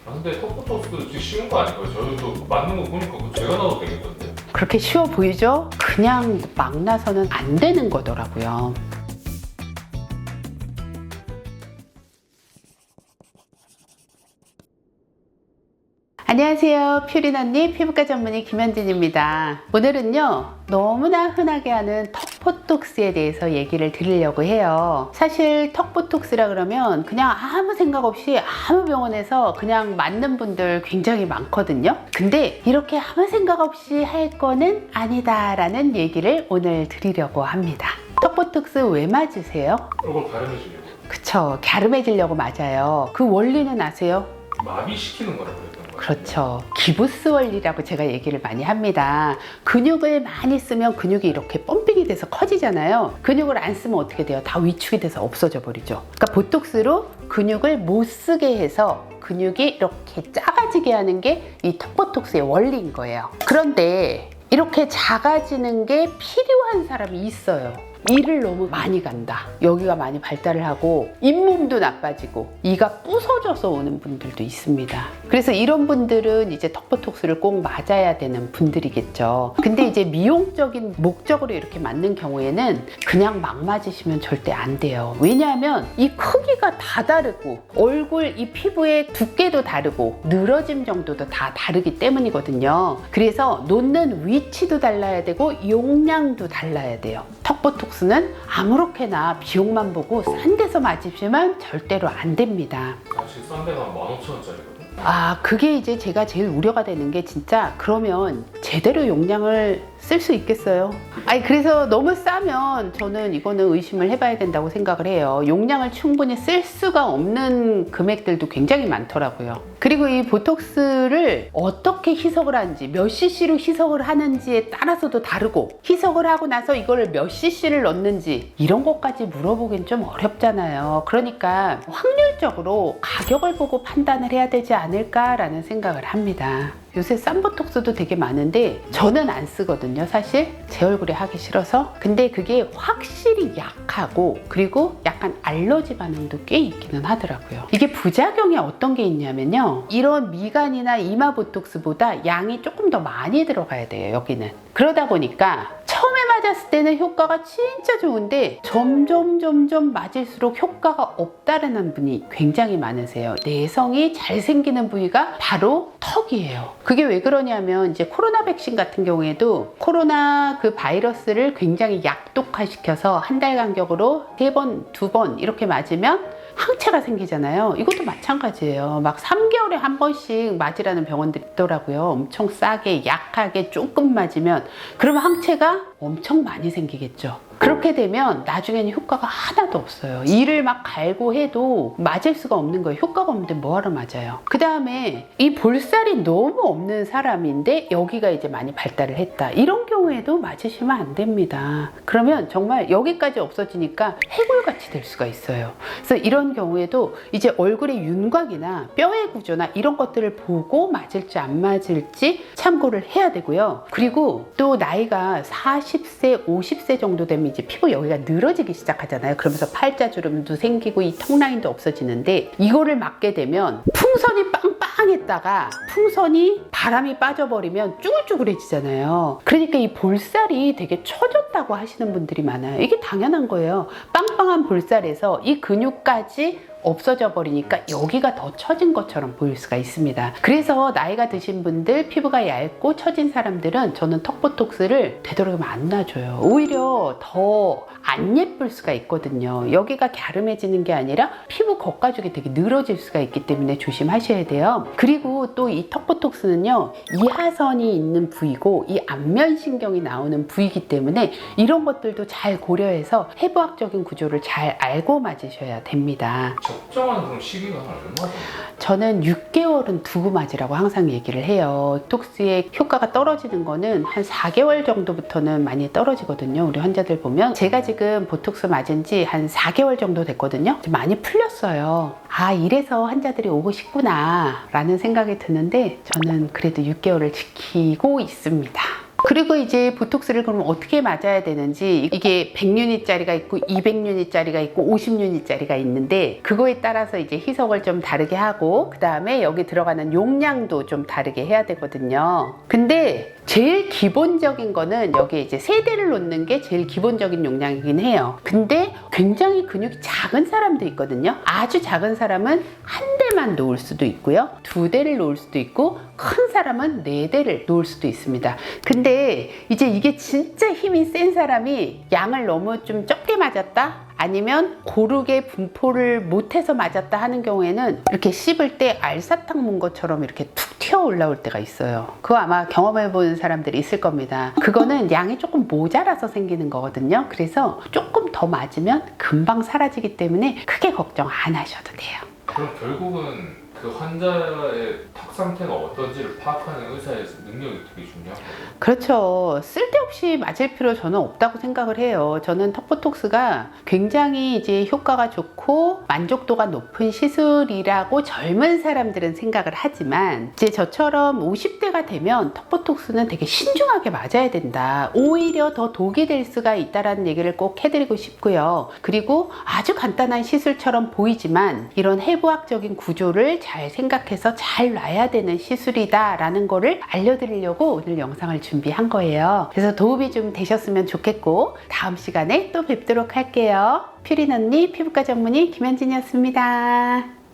아, 근데 턱보톡스 진짜 쉬운 거 아닐까요? 저희도 맞는 거 보니까 그거 제가 나도 되겠던데. 그렇게 쉬워 보이죠? 그냥 막 나서는 안 되는 거더라고요. 안녕하세요. 퓨린 언니 피부과 전문의 김현진입니다. 오늘은요, 너무나 흔하게 하는 턱보톡스에 대해서 얘기를 드리려고 해요. 사실 턱보톡스라 그러면 그냥 아무 생각 없이 아무 병원에서 그냥 맞는 분들 굉장히 많거든요. 근데 이렇게 아무 생각 없이 할 거는 아니다라는 얘기를 오늘 드리려고 합니다. 턱보톡스 왜 맞으세요? 얼굴 가름해주려고. 그쵸, 갸름해지려고 맞아요. 그 원리는 아세요? 마비시키는 거라고 그랬던 거예요. 그렇죠. 기부스 원리라고 제가 얘기를 많이 합니다. 근육을 많이 쓰면 근육이 이렇게 펌핑이 돼서 커지잖아요. 근육을 안 쓰면 어떻게 돼요? 다 위축이 돼서 없어져 버리죠. 그러니까 보톡스로 근육을 못 쓰게 해서 근육이 이렇게 작아지게 하는 게 이 턱보톡스의 원리인 거예요. 그런데 이렇게 작아지는 게 필요한 사람이 있어요. 이를 너무 많이 간다. 여기가 많이 발달을 하고 잇몸도 나빠지고 이가 부서져서 오는 분들도 있습니다. 그래서 이런 분들은 이제 턱보톡스를 꼭 맞아야 되는 분들이겠죠. 근데 이제 미용적인 목적으로 이렇게 맞는 경우에는 그냥 막 맞으시면 절대 안 돼요. 왜냐하면 이 크기가 다 다르고 얼굴 이 피부의 두께도 다르고 늘어짐 정도도 다 다르기 때문이거든요. 그래서 놓는 위치도 달라야 되고 용량도 달라야 돼요. 턱보톡스는 아무렇게나 비용만 보고 싼 데서 맞으시면 절대로 안 됩니다. 사실 싼 데가 15,000원짜리거든. 아, 그게 이제 제가 제일 우려가 되는 게 진짜 그러면 제대로 용량을 쓸 수 있겠어요? 아니, 그래서 너무 싸면 저는 이거는 의심을 해봐야 된다고 생각을 해요. 용량을 충분히 쓸 수가 없는 금액들도 굉장히 많더라고요. 그리고 이 보톡스를 어떻게 희석을 하는지, 몇 cc로 희석을 하는지에 따라서도 다르고, 희석을 하고 나서 이걸 몇 cc를 넣는지 이런 것까지 물어보긴 좀 어렵잖아요. 그러니까 확률적으로 가격을 보고 판단을 해야 되지 않을까라는 생각을 합니다. 요새 싼 보톡스도 되게 많은데 저는 안 쓰거든요. 사실 제 얼굴에 하기 싫어서. 근데 그게 확실히 약하고 그리고 약간 알러지 반응도 꽤 있기는 하더라고요. 이게 부작용이 어떤 게 있냐면요, 이런 미간이나 이마 보톡스보다 양이 조금 더 많이 들어가야 돼요. 여기는. 그러다 보니까 처음에 맞았을 때는 효과가 진짜 좋은데 점점 맞을수록 효과가 없다라는 분이 굉장히 많으세요. 내성이 잘 생기는 부위가 바로 턱이에요. 그게 왜 그러냐면 이제 코로나 백신 같은 경우에도 코로나 그 바이러스를 굉장히 약독화시켜서 한 달 간격으로 3번, 2번 이렇게 맞으면 항체가 생기잖아요. 이것도 마찬가지예요. 막 3개월에 한 번씩 맞으라는 병원들이 있더라고요. 엄청 싸게 약하게 조금 맞으면 그러면 항체가 엄청 많이 생기겠죠. 그렇게 되면 나중에는 효과가 하나도 없어요. 이를 막 갈고 해도 맞을 수가 없는 거예요. 효과가 없는데 뭐하러 맞아요. 그 다음에 이 볼살이 너무 없는 사람인데 여기가 이제 많이 발달을 했다. 이런 경우에도 맞으시면 안 됩니다. 그러면 정말 여기까지 없어지니까 해골같이 될 수가 있어요. 그래서 이런 경우에도 이제 얼굴의 윤곽이나 뼈의 구조나 이런 것들을 보고 맞을지 안 맞을지 참고를 해야 되고요. 그리고 또 나이가 40세, 50세 정도 되면 이제 피부 여기가 늘어지기 시작하잖아요. 그러면서 팔자주름도 생기고 이 턱라인도 없어지는데 이거를 맞게 되면 풍선이 빵빵했다가 풍선이 바람이 빠져버리면 쭈글쭈글해지잖아요. 그러니까 이 볼살이 되게 처졌다고 하시는 분들이 많아요. 이게 당연한 거예요. 빵빵한 볼살에서 이 근육까지 없어져 버리니까 여기가 더 처진 것처럼 보일 수가 있습니다. 그래서 나이가 드신 분들, 피부가 얇고 처진 사람들은 저는 턱보톡스를 되도록이면 안 놔줘요. 오히려 더 안 예쁠 수가 있거든요. 여기가 갸름해지는 게 아니라 피부 겉가죽이 되게 늘어질 수가 있기 때문에 조심하셔야 돼요. 그리고 또 이 턱보톡스는요, 이하선이 있는 부위고 이 안면신경이 나오는 부위이기 때문에 이런 것들도 잘 고려해서 해부학적인 구조를 잘 알고 맞으셔야 됩니다. 적정한 그럼 시기가 한 얼마 정도? 저는 6개월은 두고 맞으라고 항상 얘기를 해요. 보톡스의 효과가 떨어지는 거는 한 4개월 정도부터는 많이 떨어지거든요. 우리 환자들 보면 제가 지금 보톡스 맞은 지 한 4개월 정도 됐거든요. 많이 풀렸어요. 아, 이래서 환자들이 오고 싶구나 라는 생각이 드는데 저는 그래도 6개월을 지키고 있습니다. 그리고 이제 보톡스를 그럼 어떻게 맞아야 되는지, 이게 100유닛짜리가 있고 200유닛짜리가 있고 50유닛짜리가 있는데 그거에 따라서 이제 희석을 좀 다르게 하고 그 다음에 여기 들어가는 용량도 좀 다르게 해야 되거든요. 근데 제일 기본적인 거는 여기에 이제 3대를 놓는 게 제일 기본적인 용량이긴 해요. 근데 굉장히 근육이 작은 사람도 있거든요. 아주 작은 사람은 한 대만 놓을 수도 있고요. 2대를 놓을 수도 있고 큰 사람은 4대를 놓을 수도 있습니다. 근데 이제 이게 진짜 힘이 센 사람이 양을 너무 좀 적게 맞았다? 아니면 고르게 분포를 못해서 맞았다 하는 경우에는 이렇게 씹을 때 알사탕 문 것처럼 이렇게 툭 튀어 올라올 때가 있어요. 그거 아마 경험해 본 사람들이 있을 겁니다. 그거는 양이 조금 모자라서 생기는 거거든요. 그래서 조금 더 맞으면 금방 사라지기 때문에 크게 걱정 안 하셔도 돼요. 그럼 결국은 그 환자의 턱 상태가 어떤지를 파악하는 의사의 능력이 되게 중요한 거예요. 그렇죠. 쓸데없이 맞을 필요 저는 없다고 생각을 해요. 저는 턱보톡스가 굉장히 이제 효과가 좋고 만족도가 높은 시술이라고 젊은 사람들은 생각을 하지만 이제 저처럼 50대가 되면 턱보톡스는 되게 신중하게 맞아야 된다. 오히려 더 독이 될 수가 있다라는 얘기를 꼭 해드리고 싶고요. 그리고 아주 간단한 시술처럼 보이지만 이런 해부학적인 구조를 잘 생각해서 잘 놔야 되는 시술이다 라는 거를 알려드리려고 오늘 영상을 준비한 거예요. 그래서 도움이 좀 되셨으면 좋겠고 다음 시간에 또 뵙도록 할게요. 퓨린 언니 피부과 전문의 김현진이었습니다.